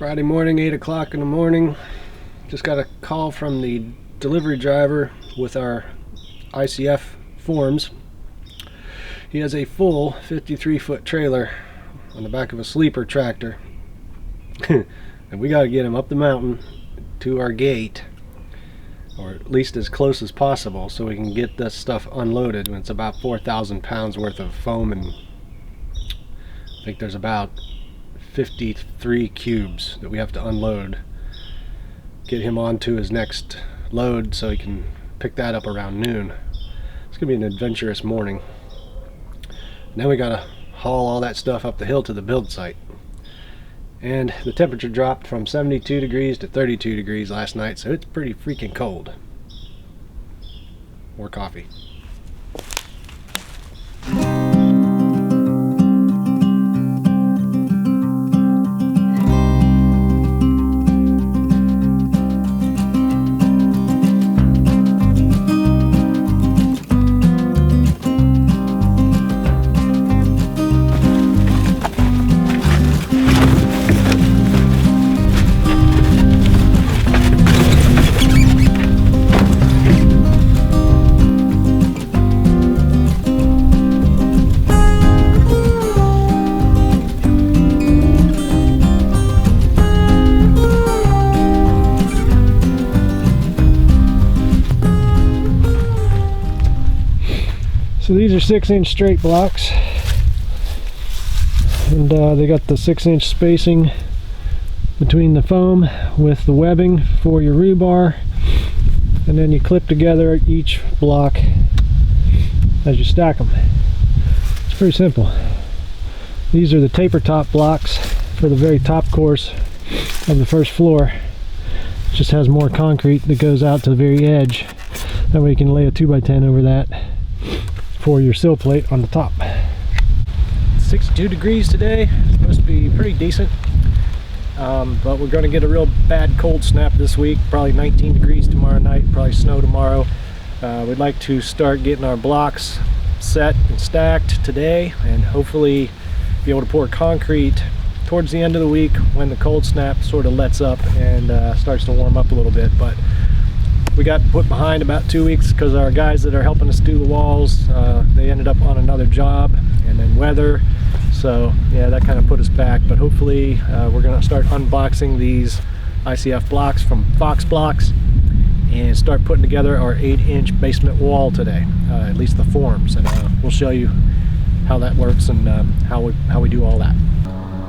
Friday morning, 8 o'clock in the morning. Just got a call from the delivery driver with our ICF forms. He has a full 53-foot trailer on the back of a sleeper tractor. And we got to get him up the mountain to our gate, or at least as close as possible, so we can get this stuff unloaded. It's about 4,000 pounds worth of foam, and I think there's about 53 cubes that we have to unload. Get him onto his next load so he can pick that up around noon. It's gonna be an adventurous morning. And then we gotta haul all that stuff up the hill to the build site. And the temperature dropped from 72 degrees to 32 degrees last night, so it's pretty freaking cold. More coffee. So these are 6-inch straight blocks, and they got the 6-inch spacing between the foam with the webbing for your rebar, and then you clip together each block as you stack them. It's pretty simple. These are the taper top blocks for the very top course of the first floor. It just has more concrete that goes out to the very edge. That way you can lay a 2x10 over that for your sill plate on the top. 62 degrees today. It's supposed to be pretty decent, but we're going to get a real bad cold snap this week. Probably 19 degrees tomorrow night, probably snow tomorrow. We'd like to start getting our blocks set and stacked today, and hopefully be able to pour concrete towards the end of the week when the cold snap sort of lets up and starts to warm up a little bit. But we got put behind about 2 weeks because our guys that are helping us do the walls, they ended up on another job, and then weather. So yeah, that kind of put us back. But hopefully we're going to start unboxing these ICF blocks from FoxBlocks and start putting together our 8-inch basement wall today, at least the forms. And we'll show you how that works and how we do all that.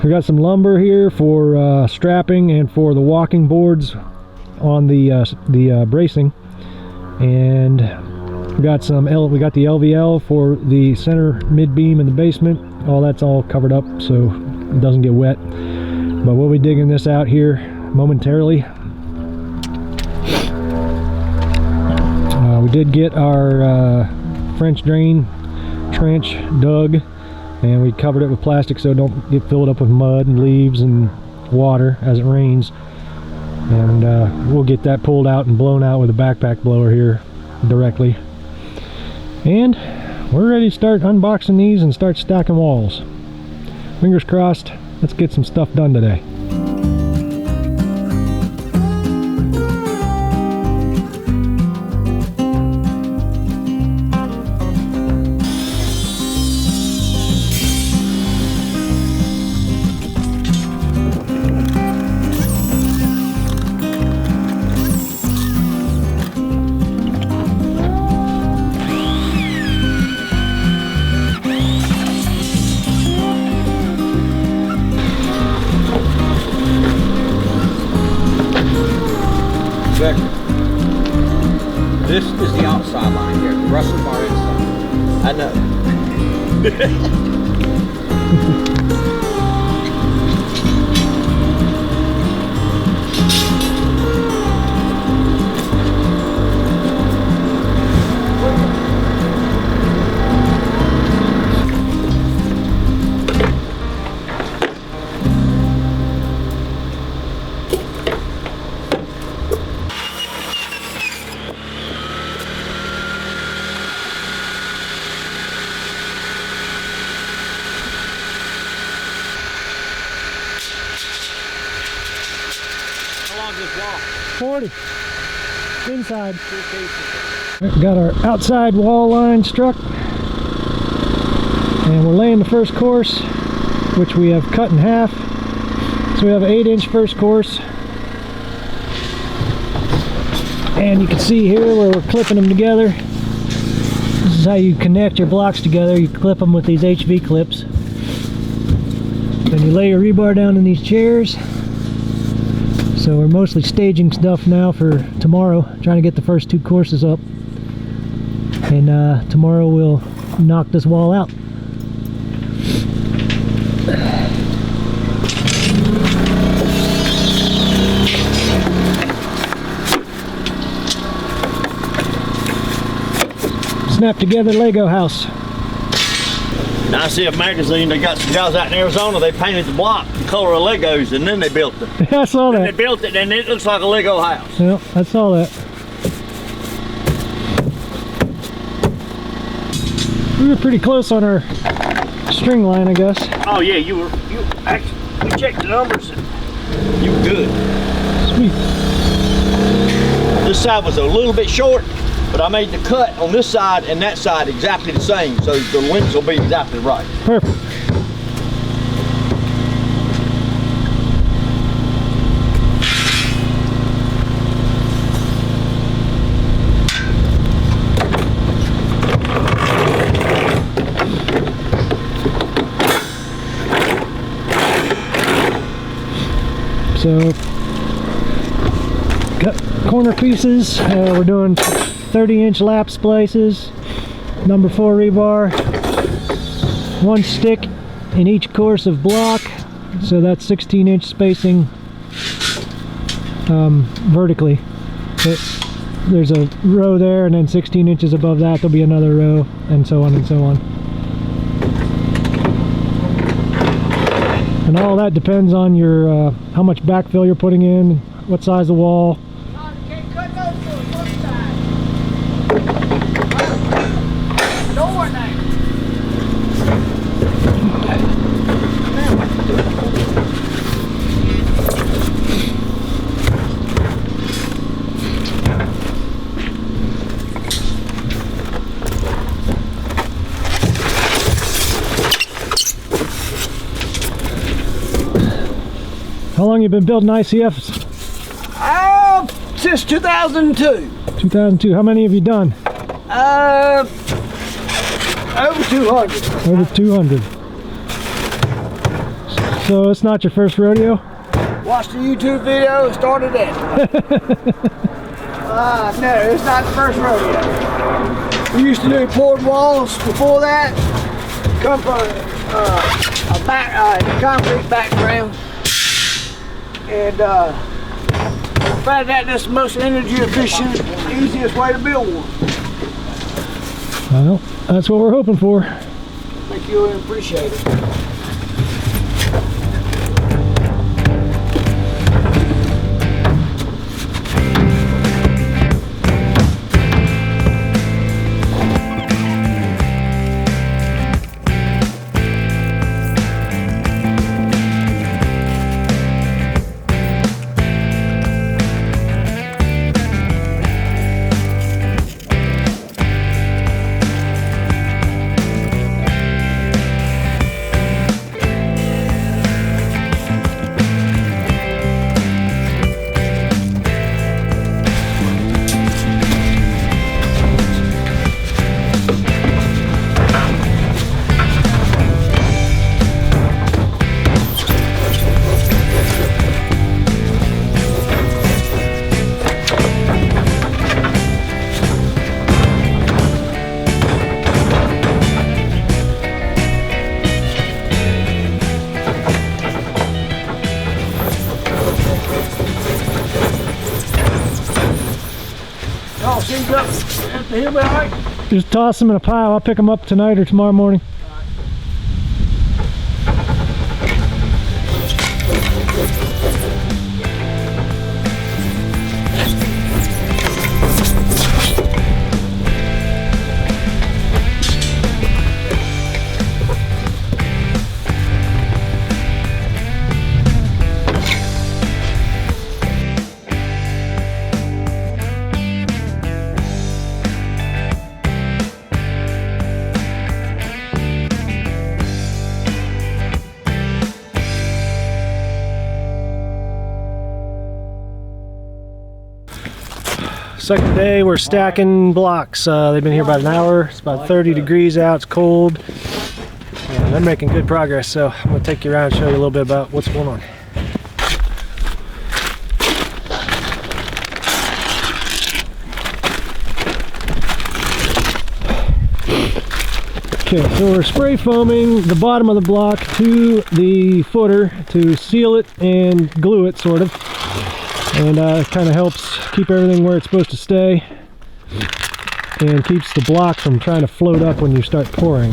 We got some lumber here for strapping and for the walking boards on the bracing, and we got the LVL for the center mid beam in the basement. All that's all covered up so it doesn't get wet, but we'll be digging this out here momentarily. We did get our French drain trench dug, and we covered it with plastic so it don't get filled up with mud and leaves and water as it rains. And we'll get that pulled out and blown out with a backpack blower here directly. And we're ready to start unboxing these and start stacking walls. Fingers crossed. Let's get some stuff done today. This is the outside line here. The rest of them are inside. I know. long is this wall? 40. Inside. Got our outside wall line struck. And we're laying the first course, which we have cut in half. So we have an 8-inch first course. And you can see here where we're clipping them together. This is how you connect your blocks together. You clip them with these HV clips. Then you lay your rebar down in these chairs. So we're mostly staging stuff now for tomorrow, trying to get the first 2 courses up. And tomorrow we'll knock this wall out. Snap together Lego house. In ICF magazine, they got some guys out in Arizona, they painted the block the color of Legos and then they built it. Yeah, I saw that. They built it and it looks like a Lego house. Yeah, I saw that. We were pretty close on our string line, I guess. Oh yeah, you actually, we checked the numbers and you were good. Sweet. This side was a little bit short, but I made the cut on this side and that side exactly the same, so the lengths will be exactly right. Perfect. So, got corner pieces. We're doing 30-inch lap splices, number 4 rebar, 1 stick in each course of block, so that's 16-inch spacing vertically. There's a row there, and then 16 inches above that there'll be another row, and so on and so on. And all that depends on your how much backfill you're putting in, what size of wall. How long you been building ICFs? Since 2002. 2002. How many have you done? Over 200. Over 200. So it's not your first rodeo? Watched the YouTube video and started it. No, it's not the first rodeo. We used to do poured walls before that. Come from a concrete background. And find that that's the most energy efficient, easiest way to build one. Well, that's what we're hoping for. I think you'll appreciate it. Just toss them in a pile. I'll pick them up tonight or tomorrow morning. Second day, we're stacking blocks. They've been here about an hour. It's about 30 degrees out. It's cold. And they're making good progress. So I'm gonna take you around and show you a little bit about what's going on. Okay, so we're spray foaming the bottom of the block to the footer to seal it and glue it, sort of. And it kind of helps keep everything where it's supposed to stay and keeps the block from trying to float up when you start pouring.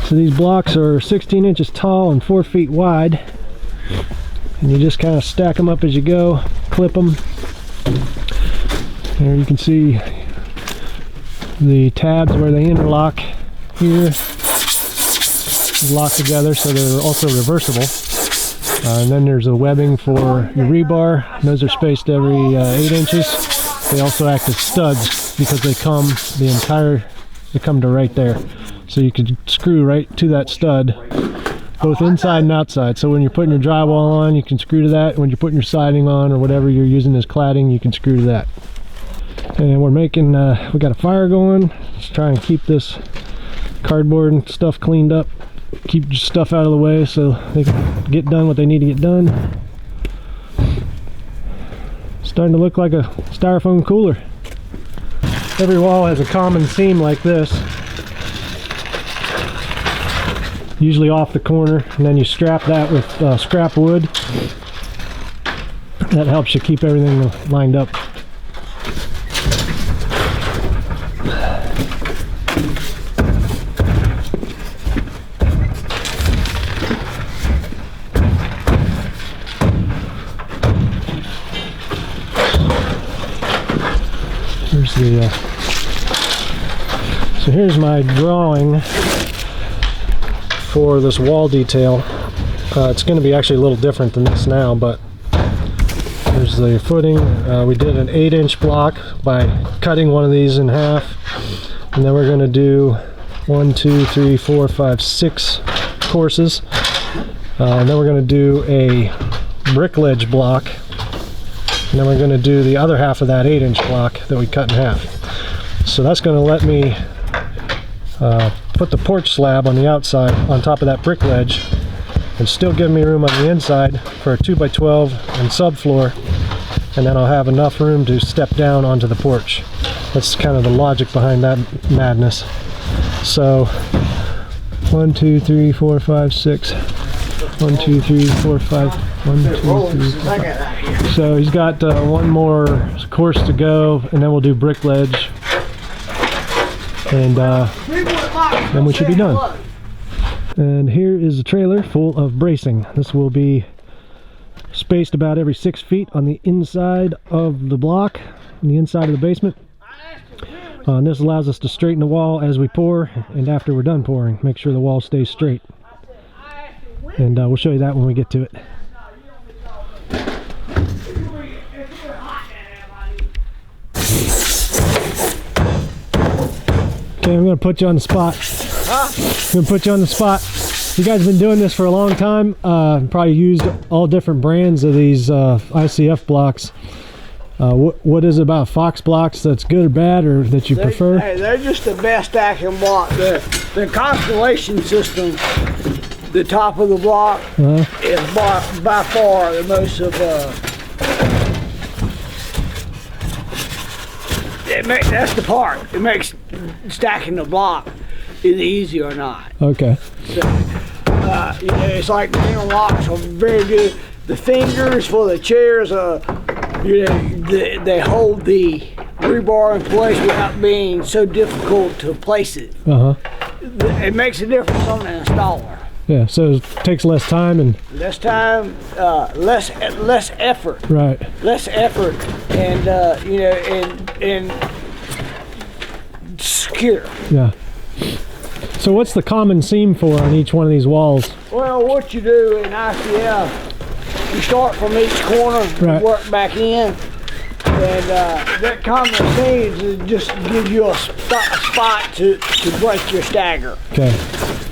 So these blocks are 16 inches tall and 4 feet wide, and you just kind of stack them up as you go, clip them. There you can see the tabs where they interlock here, lock together, so they're also reversible. And then there's a webbing for your rebar. Those are spaced every 8 inches. They also act as studs because they come to right there. So you can screw right to that stud, both inside and outside. So when you're putting your drywall on, you can screw to that. When you're putting your siding on or whatever you're using as cladding, you can screw to that. And we're making, we got a fire going. Let's try and keep this cardboard and stuff cleaned up. Keep stuff out of the way so they can get done what they need to get done. Starting to look like a styrofoam cooler. Every wall has a common seam like this. Usually off the corner, and then you strap that with scrap wood. That helps you keep everything lined up. Here's the so here's my drawing for this wall detail. It's going to be actually a little different than this now, but there's the footing. We did an 8-inch block by cutting one of these in half, and then we're going to do 1, 2, 3, 4, 5, 6 courses, and then we're going to do a brick ledge block, and then we're going to do the other half of that 8-inch block that we cut in half. So that's going to let me put the porch slab on the outside on top of that brick ledge and still give me room on the inside for a 2x12 and subfloor, and then I'll have enough room to step down onto the porch. That's kind of the logic behind that madness. So 1, 2, 3, 4, 5, 6. 1, 2, 3, 4, 5. 1, 2, 3, 4, 5. So he's got one more course to go, and then we'll do brick ledge, and then we should be done. And here is a trailer full of bracing. This will be spaced about every 6 feet on the inside of the block, on the inside of the basement. And this allows us to straighten the wall as we pour and after we're done pouring. Make sure the wall stays straight. And we'll show you that when we get to it. Okay, I'm going to put you on the spot. I'm going to put you on the spot. You guys have been doing this for a long time. Probably used all different brands of these ICF blocks. What is it about FoxBlocks that's good or bad, or that you prefer? Hey, they're just the best stacking block. The Constellation system, the top of the block, is by far the most of that's the part. It makes stacking the block is easy or not. Okay. So, you know, it's like the interlocks are very good. The fingers for the chairs, you know, they hold the rebar in place without being so difficult to place it. It makes a difference on the installer. Yeah, so it takes less time and less time, less effort. Right. Less effort, and you know, and secure. Yeah. So what's the common seam for on each one of these walls? Well, what you do in ICF, you start from each corner and work back in. And that common seams just gives you a spot to break your stagger. Okay.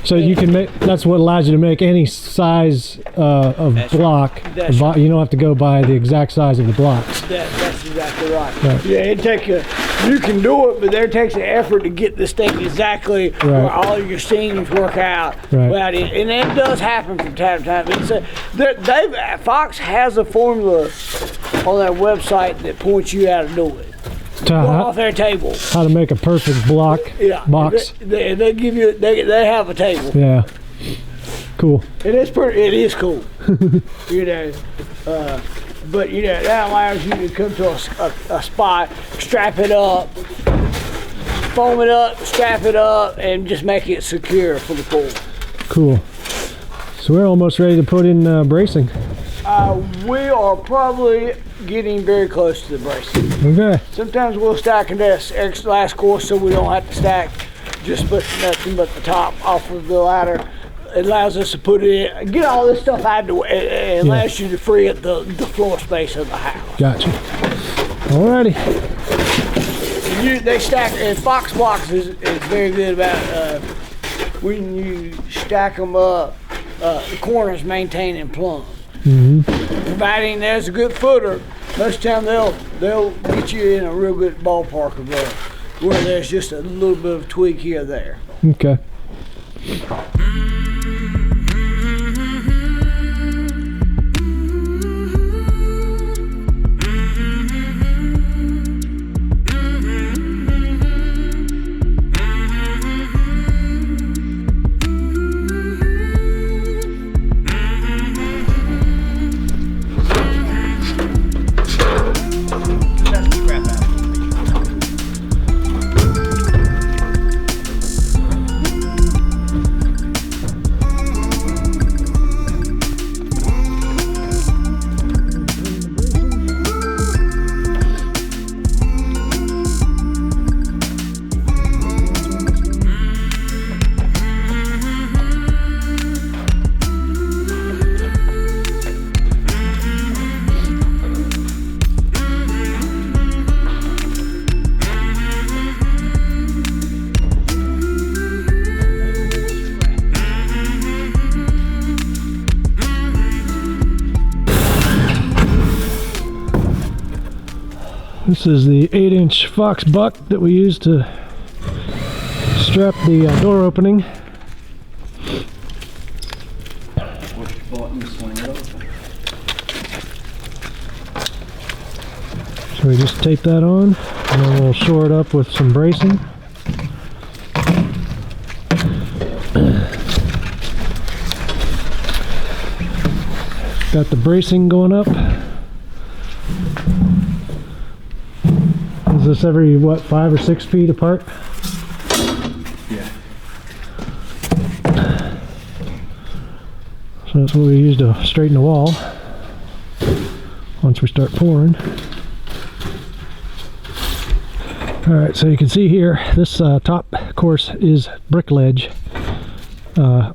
So you can make, that's what allows you to make any size of block. Right. You don't have to go by the exact size of the blocks. That's exactly right. Right. Yeah, you can do it, but there takes an effort to get this thing exactly where all your seams work out. Right. And it does happen from time to time. Fox has a formula on their website that points you how to do it. Off their table. How to make a perfect block box. They give you. They have a table. Yeah. Cool. It is cool. You know, but you know that allows you to come to a spot, strap it up, foam it up, strap it up, and just make it secure for the pool. Cool. So we're almost ready to put in bracing. We are probably getting very close to the bracing. Okay. Sometimes we'll stack in this last course so we don't have to stack just nothing but the top off of the ladder. It allows us to put it in, get all this stuff out of the way. It allows you to free up the floor space of the house. Gotcha. Alrighty. They stack, and FoxBlocks is very good about when you stack them up, the corners maintain and plumb. Providing there's a good footer, most time they'll get you in a real good ballpark of where there's just a little bit of tweak here or there. Okay. This is the 8-inch Fox buck that we use to strap the door opening. So we just tape that on, and then we'll shore it up with some bracing. Got the bracing going up. Is this every, what, 5 or 6 feet apart? Yeah. So that's what we use to straighten the wall once we start pouring. Alright, so you can see here, this top course is brick ledge, and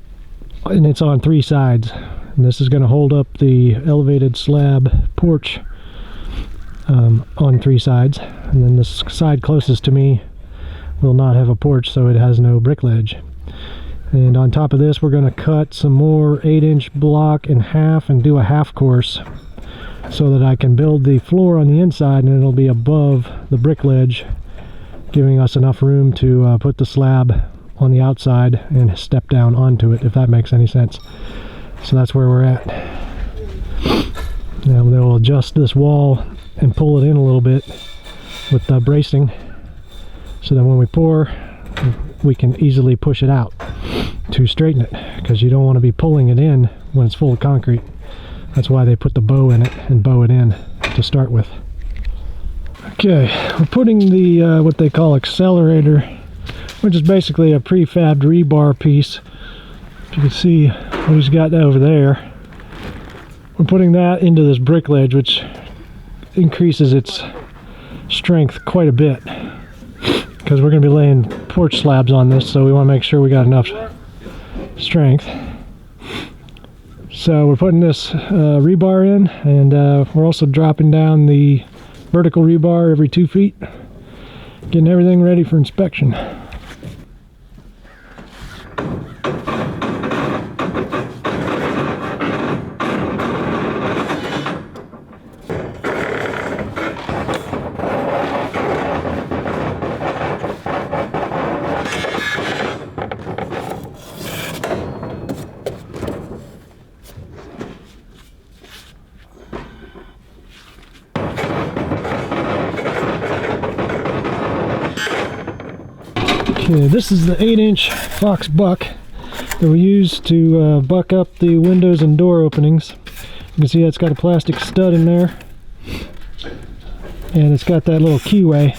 it's on 3 sides. And this is going to hold up the elevated slab porch on 3 sides, and then this side closest to me will not have a porch, so it has no brick ledge. And on top of this, we're going to cut some more 8-inch block in half and do a half course so that I can build the floor on the inside, and it'll be above the brick ledge, giving us enough room to put the slab on the outside and step down onto it, if that makes any sense. So that's where we're at. Now they'll adjust this wall and pull it in a little bit with the bracing, so that when we pour, we can easily push it out to straighten it, because you don't want to be pulling it in when it's full of concrete. That's why they put the bow in it and bow it in to start with. Okay, we're putting the what they call accelerator, which is basically a prefabbed rebar piece. You can see what he's got over there. We're putting that into this brick ledge, which increases its strength quite a bit, because we're going to be laying porch slabs on this, so we want to make sure we got enough strength. So we're putting this rebar in, and we're also dropping down the vertical rebar every 2 feet. Getting everything ready for inspection. Okay, this is the 8-inch Fox buck that we use to buck up the windows and door openings. You can see it's got a plastic stud in there, and it's got that little keyway,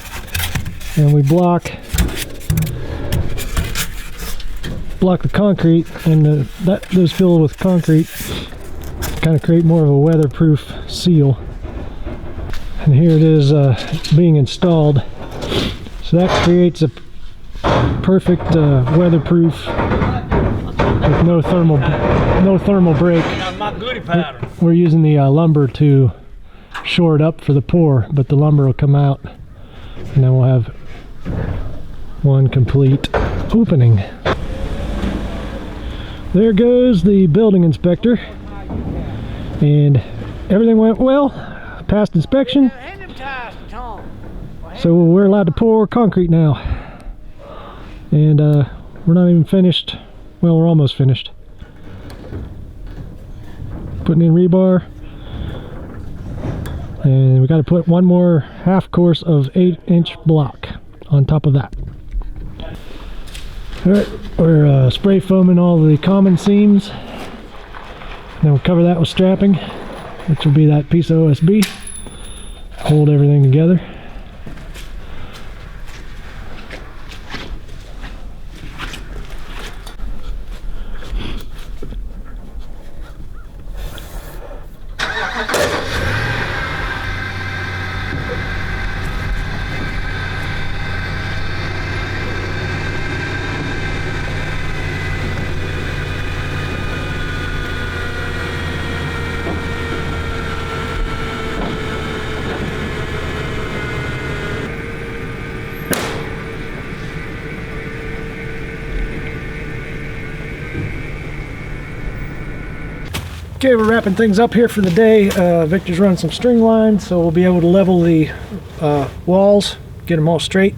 and we block the concrete, and those filled with concrete kind of create more of a weatherproof seal. And here it is being installed. So that creates a perfect weatherproof with no thermal break. We're using the lumber to shore it up for the pour, but the lumber will come out, and then we'll have one complete opening. There goes the building inspector, and everything went well, passed inspection, so we're allowed to pour concrete now. And we're not even finished. Well, we're almost finished. Putting in rebar, and we got to put one more half course of 8-inch block on top of that. All right, we're spray foaming all the common seams. Then we'll cover that with strapping, which will be that piece of OSB. Hold everything together. Okay, we're wrapping things up here for the day. Victor's running some string lines, so we'll be able to level the walls, get them all straight,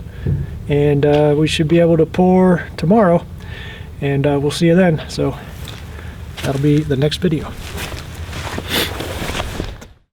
and we should be able to pour tomorrow, and we'll see you then. So that'll be the next video.